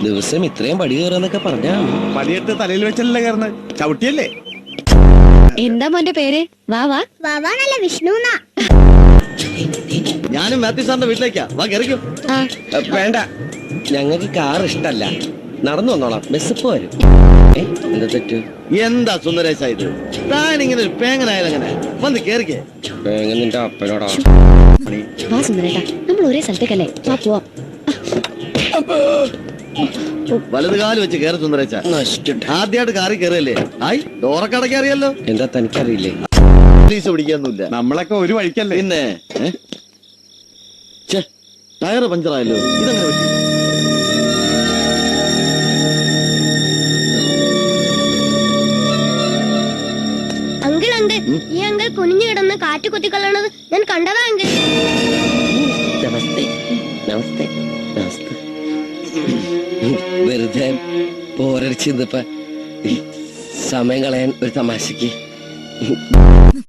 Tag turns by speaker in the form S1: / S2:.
S1: ദിവസം ഇത്രയും പടി കയറാന്നൊക്കെ പറഞ്ഞാ
S2: പടിയെടുത്ത് തലയിൽ വെച്ചല്ലേ കയറുന്നത്, ചവിട്ടിയല്ലേ?
S3: എന്താ മോന്റെ പേര്? വാവാ
S4: വാവാനല്ല, വിഷ്ണു.
S5: ഞാനും മാത്യു സാറിന്റെ വീട്ടിലേക്കാ, വാ കയറിക്കോ.
S1: വേണ്ട, ഞങ്ങൾക്ക് കാർ ഇഷ്ടല്ല, നടന്നു വന്നോളാം, ബസ് ഇപ്പൊ വരും. എന്താ തെറ്റ്?
S5: എന്താ സുന്ദരേശ ഇത്? താൻ ഇങ്ങനെ ഒരു പേങ്ങനായാലെങ്ങനെ? വന്ന് കേറിക്കേ.
S1: നിന്റെ അപ്പനോടാ.
S3: വാ സുന്ദരേട്ടാ, നമ്മൾ ഒരേ സ്ഥലത്തേക്കല്ലേ, വാ പോവാം.
S5: വലത് കാല് വെച്ച് കേറി സുന്ദരേശ. ആദ്യമായിട്ട് കാറി കയറിയല്ലേ? ആയി ഡോറൊക്കെ അടക്കി അറിയാലോ.
S1: എന്താ തനിക്കറിയില്ലേ?
S5: പോലീസ് പിടിക്കാനൊന്നുമില്ല.
S2: നമ്മളൊക്കെ ഒരു വഴിക്കല്ലേ.
S5: പിന്നെ ടയറ് പഞ്ചറായല്ലോ, ഇതങ്ങനെ പറ്റി?
S4: അങ്കിൾ അങ്കിൾ, ഈ അങ്കിൾ കുനിഞ്ഞു കിടന്ന് കാറ്റ് കുത്തിക്കൊള്ളണത് ഞാൻ കണ്ടതാ അങ്കിൾ.
S1: നമസ്തേ നമസ്തേ നമസ്തേ. വെറുതെ പോരടിച്ച് സമയം കളയാൻ ഒരു തമാശക്ക്